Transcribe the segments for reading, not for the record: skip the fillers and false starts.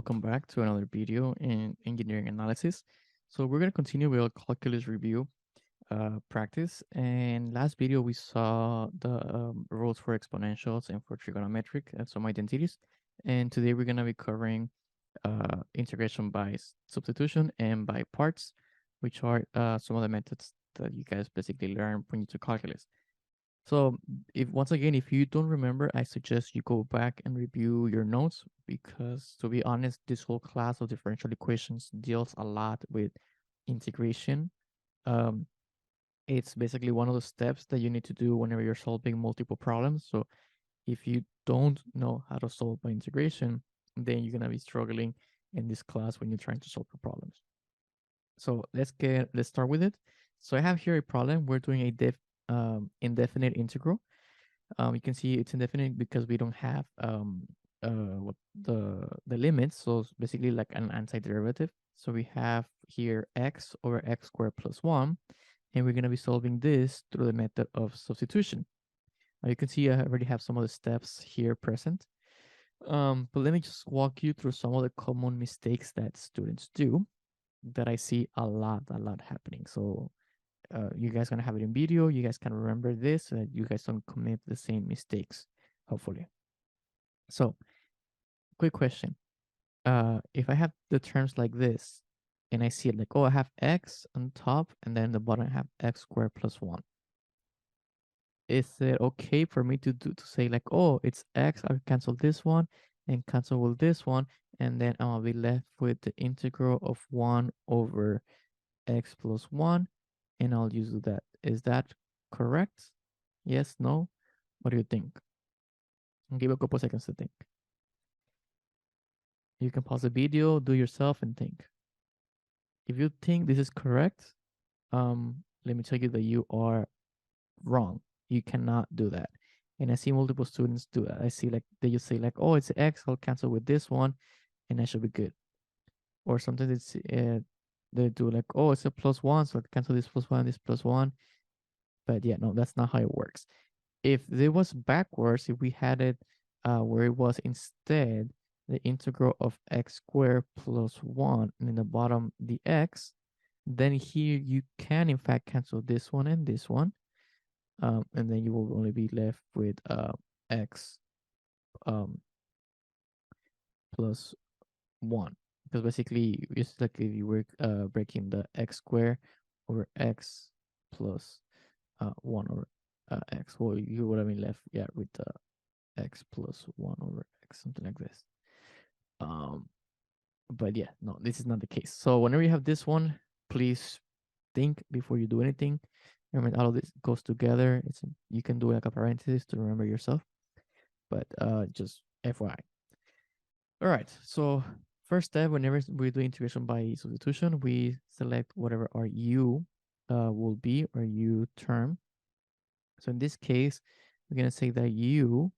welcome back to another video in engineering analysis. So we're going to continue with our calculus review practice. And last video we saw the rules for exponentials and for trigonometric and some identities. And today we're going to be covering integration by substitution and by parts, which are some of the methods that you guys basically learn when you do calculus. So if once again, if you don't remember, I suggest you go back and review your notes because to be honest, this whole class of differential equations deals a lot with integration. Um, it's basically one of the steps that you need to do whenever you're solving multiple problems. So if you don't know how to solve by integration, then you're gonna be struggling in this class when you're trying to solve the problems. So let's start with it. So I have here a problem. We're doing a indefinite integral. You can see it's indefinite because we don't have what the limits. So it's basically like an antiderivative. So we have here x over x squared plus 1, and we're going to be solving this through the method of substitution. Now you can see I already have some of the steps here present. But let me just walk you through some of the common mistakes that students do that I see a lot happening. So you guys gonna have it in video. You guys can remember this so that you guys don't commit the same mistakes, hopefully. So, quick question. If I have the terms like this, and I see it like, oh, I have x on top, and then the bottom I have x squared plus 1. Is it okay for me to say like, oh, it's x, I'll cancel this one and cancel with this one, and then I'll be left with the integral of 1 over x plus 1, and I'll use that. Is that correct? Yes, no? What do you think? I'll give a couple seconds to think. You can pause the video, do yourself, and think. If you think this is correct, let me tell you that you are wrong. You cannot do that. And I see multiple students do that. I see like they just say like, oh, it's x, I'll cancel with this one, and I should be good. Or sometimes it's they do like, oh, it's a plus 1, so I cancel this plus 1, this plus 1. But yeah, no, that's not how it works. If it was backwards, if we had it where it was instead the integral of x squared plus 1 and in the bottom the x, then here you can in fact cancel this one and this one, and then you will only be left with x plus 1, because basically it's like if you were breaking the x squared over x plus 1 over x, well, you would have been left with x plus 1 over x, something like this. But yeah, no, this is not the case. So whenever you have this one, please think before you do anything. Remember, all of this goes together. You can do like a parenthesis to remember yourself, but just FYI. All right, so first step, whenever we do integration by substitution, we select whatever our u will be, or u term. So in this case, we're going to say that u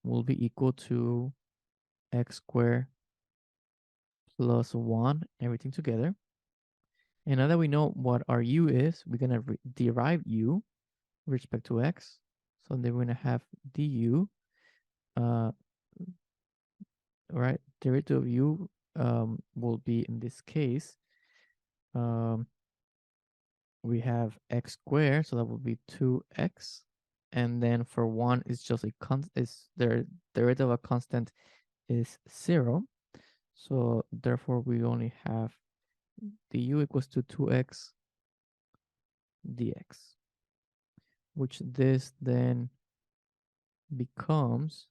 will be equal to x squared plus 1, everything together. And now that we know what our u is, we're going to derive u with respect to x. So then we're going to have du, right? Derivative of u will be, in this case, we have x squared, so that will be 2x. And then for 1, it's just a the derivative of a constant is 0. So therefore, we only have du equals to 2x dx, which this then becomes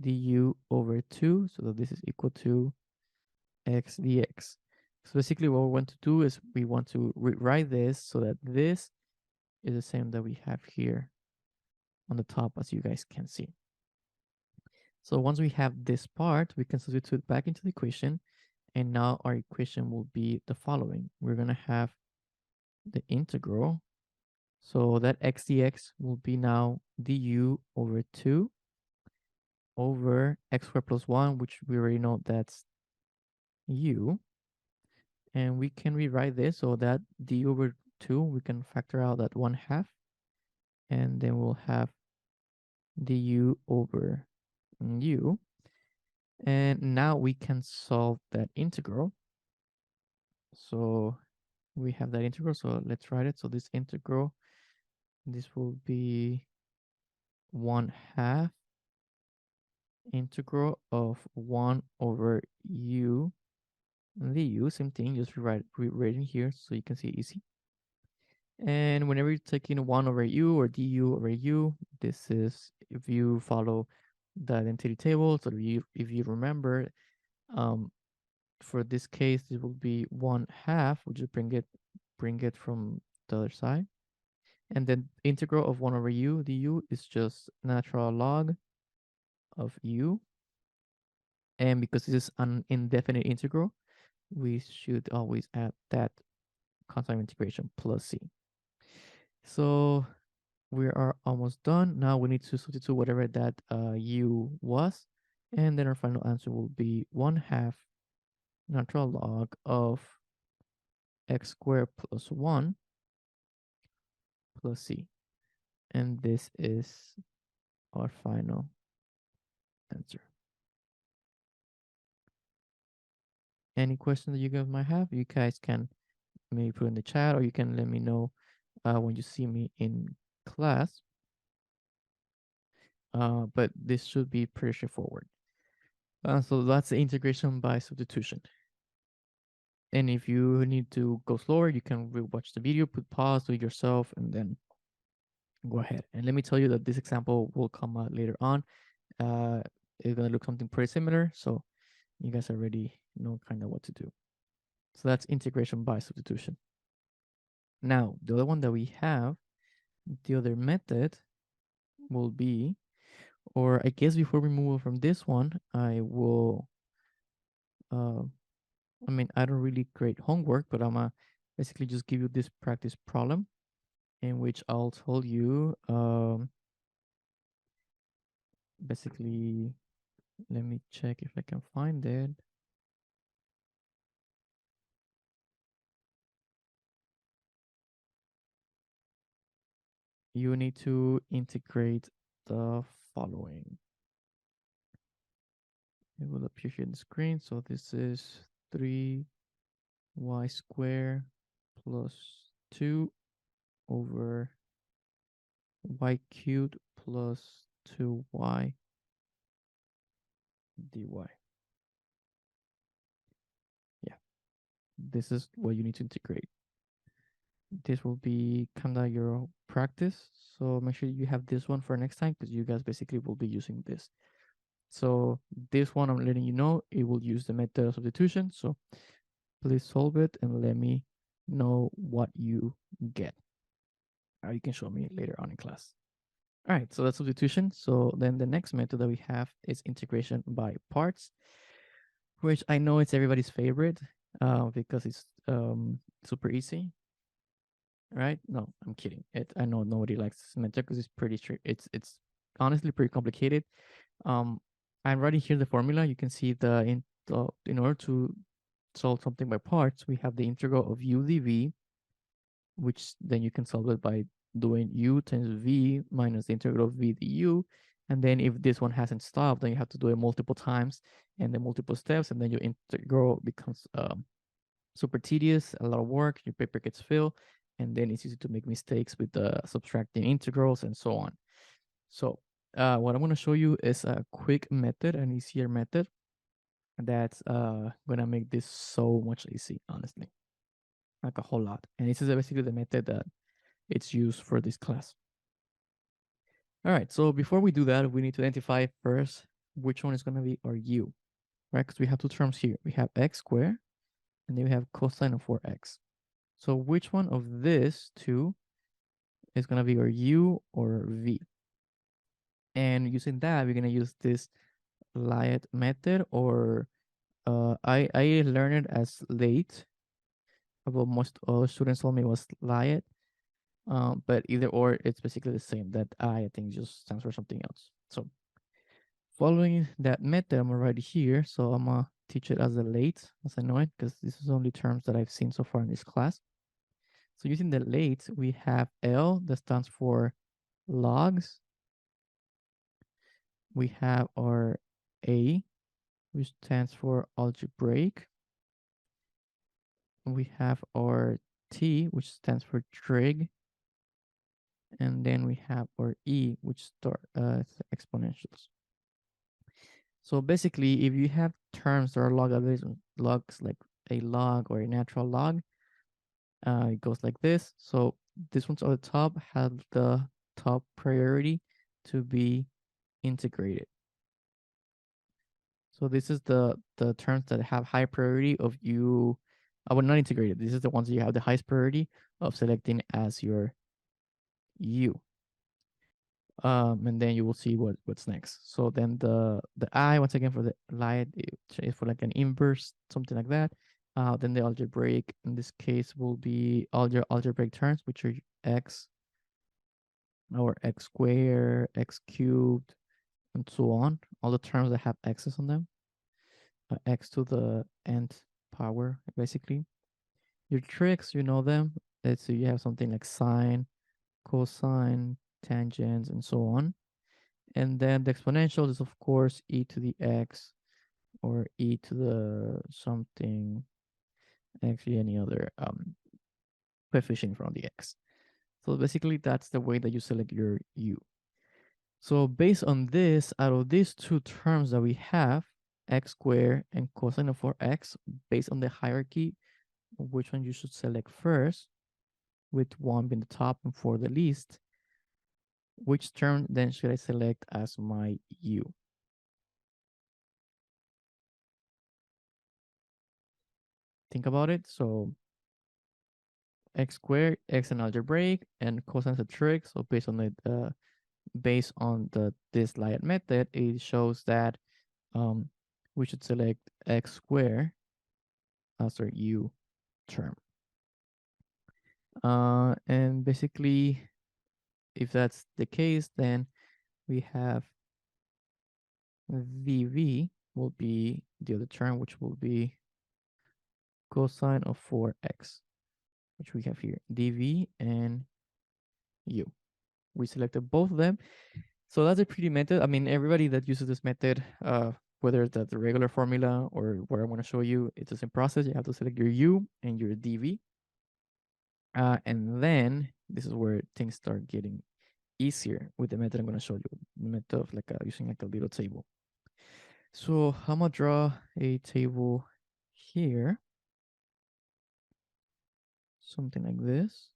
du over 2, so that this is equal to x dx. So basically what we want to do is we want to rewrite this so that this is the same that we have here on the top, as you guys can see. So once we have this part, we can substitute back into the equation, and now our equation will be the following. We're going to have the integral, so that x dx will be now du over 2 over x squared plus 1, which we already know that's u. And we can rewrite this so that du over 2, we can factor out that 1/2, and then we'll have du over u. And now we can solve that integral. So we have that integral. So let's write it. So this integral, this will be 1/2 integral of 1 over u. And the u, same thing, just rewrite it here so you can see it easy. And whenever you're taking 1 over u or du over u, this is, if you follow the identity table, so if you remember, for this case, it will be 1/2, which is bring it from the other side. And then integral of 1 over u du is just natural log of u. And because this is an indefinite integral, we should always add that constant integration plus c. So we are almost done. Now we need to substitute whatever that u was. And then our final answer will be 1/2 natural log of x squared plus 1 plus c. And this is our final answer. Any question that you guys might have, you guys can maybe put in the chat, or you can let me know when you see me in class. But this should be pretty straightforward. So that's the integration by substitution. And if you need to go slower, you can watch the video, put pause, do it yourself, and then go ahead. And let me tell you that this example will come out later on. It's gonna look something pretty similar, so you guys already know kind of what to do. So that's integration by substitution. Now, the other one that we have, the other method will be, or I guess before we move on from this one, I will, I mean, I don't really create homework, but I'm gonna basically just give you this practice problem in which I'll tell you, basically, let me check if I can find it. You need to integrate the following. It will appear here on the screen. So this is 3y squared plus 2 over y cubed plus 2y dy. Yeah, this is what you need to integrate. This will be kind of your practice. So make sure you have this one for next time, because you guys basically will be using this. So this one, I'm letting you know, it will use the method of substitution. So please solve it and let me know what you get. You can show me later on in class. All right, so that's substitution. So then the next method that we have is integration by parts, which I know it's everybody's favorite because it's super easy, right? No, I'm kidding. I know nobody likes this method because it's pretty strict. It's honestly pretty complicated. I'm writing here the formula. You can see in order to solve something by parts, we have the integral of u dv, which then you can solve it by doing u times v minus the integral of v du. And then if this one hasn't stopped, then you have to do it multiple times and then multiple steps, and then your integral becomes super tedious, a lot of work, your paper gets filled, and then it's easy to make mistakes with the subtracting integrals and so on. So what I'm going to show you is a quick method, an easier method that's going to make this so much easy, honestly, like a whole lot. And this is basically the method that it's used for this class. All right, so before we do that, we need to identify first which one is going to be our u, right? Because we have two terms here. We have x squared, and then we have cosine of 4x. So which one of these two is going to be our u or v? And using that, we're going to use this Layet method, or I learned it as late, but most other students told me it was Layet. But either or, it's basically the same. That I think just stands for something else. So following that method, I'm gonna write it here. So I'm gonna teach it as a late, as I know it, because this is only terms that I've seen so far in this class. So using the late, we have L that stands for logs. We have our A, which stands for algebraic. We have our T, which stands for trig. And then we have our E, which start exponentials. So basically, if you have terms that are logarithms, logs like a log or a natural log, it goes like this. So this one's on the top have the top priority to be integrated. So this is the terms that have high priority of you. I would not integrated. This is the ones that you have the highest priority of selecting as your U. And then you will see what's next. So then the I, once again, for the light, for like an inverse, something like that. Then the algebraic in this case will be all your algebraic terms, which are x or x squared, x cubed, and so on. All the terms that have x's on them, x to the nth power, basically. Your tricks, you know them. Let's say you have something like sine, cosine, tangents, and so on. And then the exponential is, of course, e to the x or e to the something, actually any other coefficient from the x. So basically, that's the way that you select your u. So based on this, out of these two terms that we have, x squared and cosine of 4x, based on the hierarchy of which one you should select first, with 1 being the top and 4 the least, which term then should I select as my u? Think about it. So x squared, x an algebraic, and cosine a trig. So based on this Layat method, it shows that we should select x squared as our u term. And basically, if that's the case, then we have VV will be the other term, which will be cosine of 4x, which we have here, dv and u. We selected both of them. So that's a pretty method. I mean, everybody that uses this method, whether that's the regular formula or what I want to show you, it's the same process. You have to select your u and your dv. And then this is where things start getting easier with the method I'm going to show you, the method of using like a little table. So I'm going to draw a table here, something like this.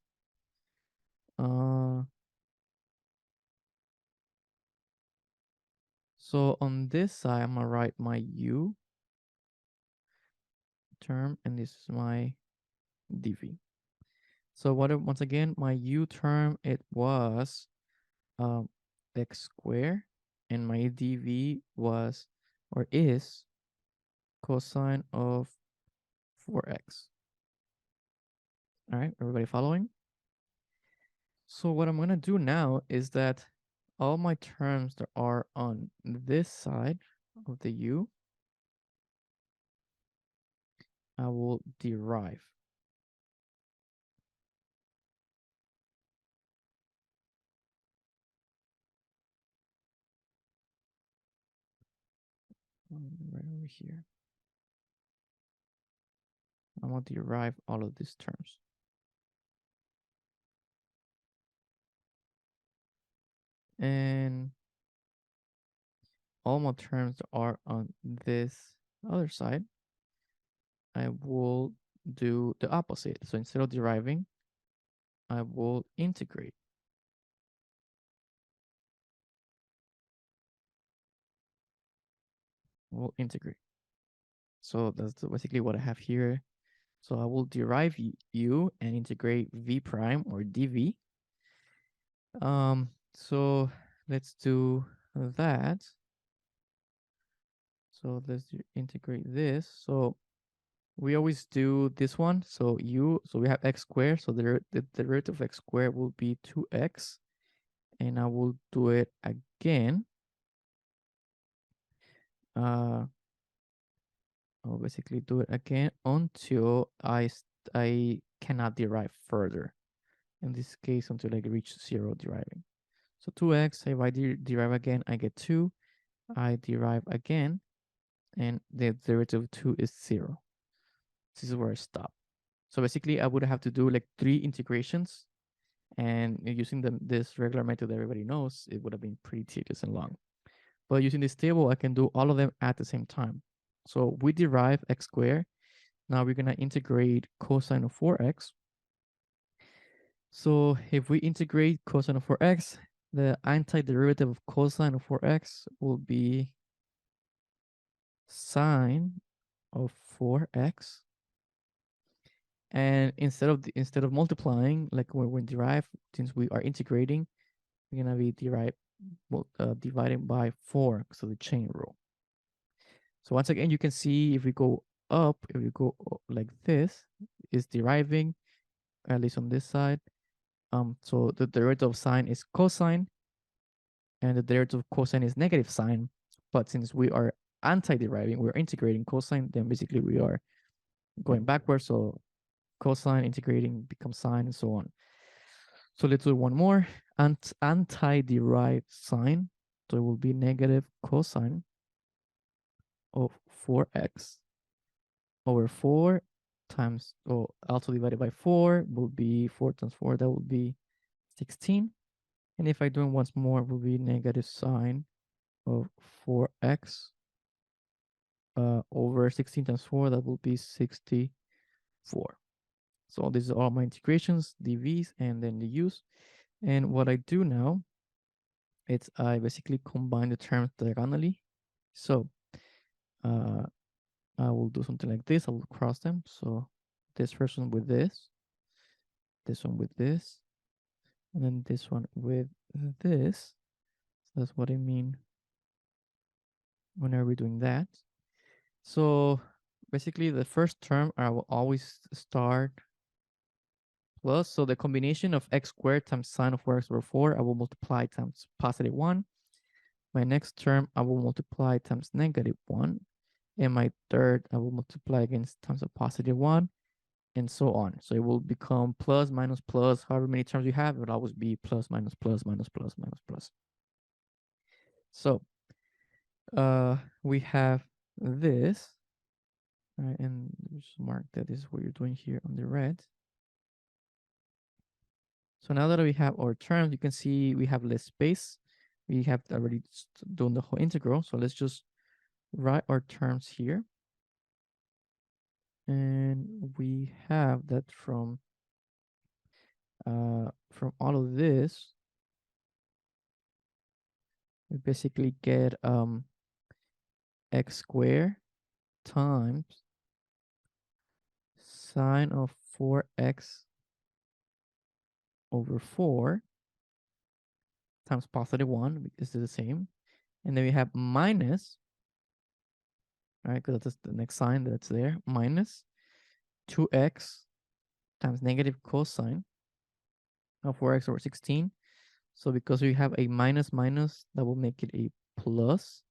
So on this side, I'm going to write my u term, and this is my dv. So once again, my u term, it was x squared, and my dv was or is cosine of 4x. All right, everybody following? So what I'm going to do now is that all my terms that are on this side of the u, I will derive. Right over here. I'm going to derive all of these terms. And all my terms that are on this other side, I will do the opposite. So instead of deriving, I will integrate. We'll integrate. So that's basically what I have here. So I will derive u and integrate v prime or dv. So let's do that. So let's integrate this. So we always do this one. So we have x squared. So the derivative of x squared will be 2x. And I will do it again. I'll basically do it again until I cannot derive further. In this case, until I reach 0 deriving. So 2x, if I derive again, I get 2. I derive again, and the derivative of 2 is 0. This is where I stop. So basically, I would have to do like 3 integrations, and using this regular method that everybody knows, it would have been pretty tedious and long. But using this table, I can do all of them at the same time. So we derive x squared. Now we're gonna integrate cosine of 4x. So if we integrate cosine of 4x, the antiderivative of cosine of 4x will be sine of 4x. And instead of multiplying, like when we derive, since we are integrating, we're gonna be dividing by 4, so the chain rule. So once again, you can see if we go up, if we go like this, is deriving, at least on this side. So the derivative of sine is cosine, and the derivative of cosine is negative sine. But since we are anti-deriving, we're integrating cosine, then basically we are going backwards. So cosine integrating becomes sine and so on. So let's do one more. Anti-derived sine. So it will be negative cosine of 4x over 4 times, also divided by 4 will be 4 times 4, that will be 16. And if I do it once more, it will be negative sine of 4x over 16 times 4, that will be 64. So these are all my integrations, dv's, and then the u's. And what I do now, it's I basically combine the terms diagonally. So I will do something like this. I will cross them. So this first one with this one with this, and then this one with this. So that's what I mean whenever we're doing that. So basically the first term I will always start plus. So the combination of x squared times sine of 4x over 4, I will multiply times positive 1. My next term, I will multiply times negative 1. And my third, I will multiply against times of positive 1, and so on. So it will become plus, minus, plus, however many terms you have, it will always be plus, minus, plus, minus, plus, minus, plus. So we have this, right? And just mark that this is what you're doing here on the red. So now that we have our terms, you can see we have less space. We have already done the whole integral. So let's just write our terms here. And we have that from all of this, we basically get x squared times sine of 4x over 4 times positive 1, because it's the same. And then we have minus, right, because that's the next sign that's there, minus 2x times negative cosine of 4x over 16. So because we have a minus minus, that will make it a plus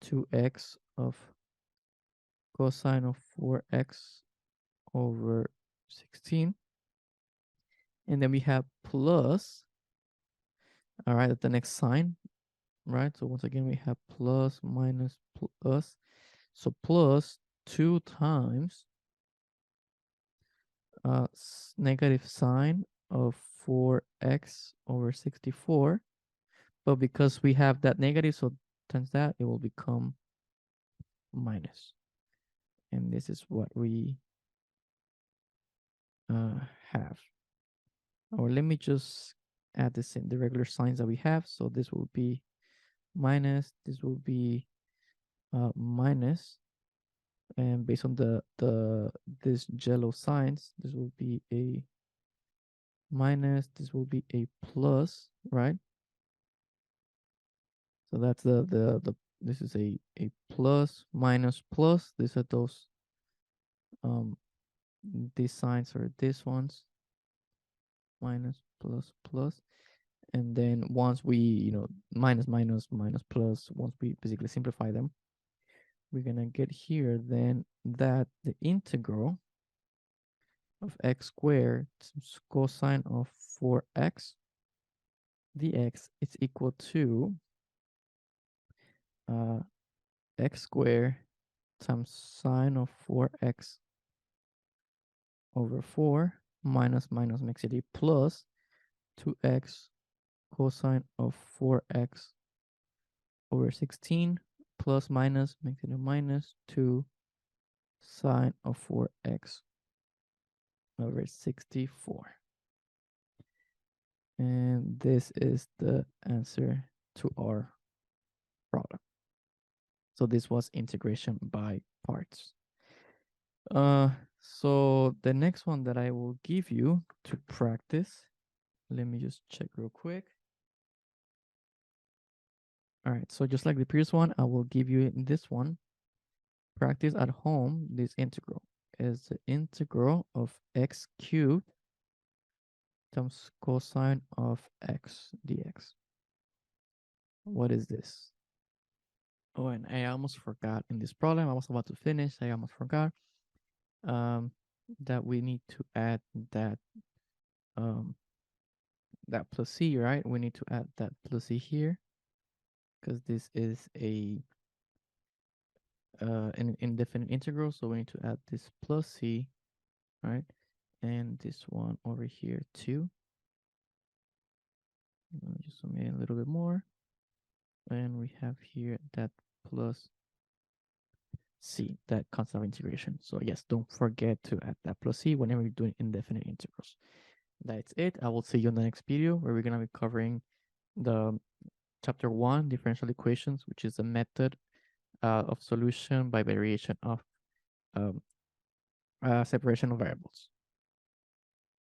2x of cosine of 4x over 16. And then we have plus, all right, at the next sign, right? So once again, we have plus, minus, plus. So plus 2 times negative sine of 4x over 64. But because we have that negative, so times that, it will become minus. And this is what we have. Or let me just add this in the regular signs that we have. So this will be minus, this will be minus, and based on this yellow signs, this will be a minus, this will be a plus, right? So that's this is a plus, minus, plus. These are those these signs are these ones, minus, plus, plus. And then once we, minus, minus, minus, plus, once we basically simplify them, we're gonna get here then that the integral of x squared times cosine of 4x dx is equal to x squared times sine of 4x over 4 minus makes it a plus 2x cosine of 4x over 16 plus minus makes it a minus 2 sine of 4x over 64. And this is the answer to our problem. So this was integration by parts. So the next one that I will give you to practice, let me just check real quick. All right, so just like the previous one, I will give you this one. Practice at home. This integral is the integral of x cubed times cosine of x dx. What is this? Oh, and I almost forgot in this problem. I was about to finish. I almost forgot that we need to add that that plus c, right? We need to add that plus c here because this is an indefinite integral. So we need to add this plus c, right? And this one over here too. Let me just zoom in a little bit more. And we have here that plus c, that constant of integration. So yes, don't forget to add that plus c whenever you're doing indefinite integrals. That's it. I will see you in the next video where we're going to be covering the chapter 1, differential equations, which is a method of solution by variation of separation of variables.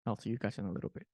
I'll see you guys in a little bit.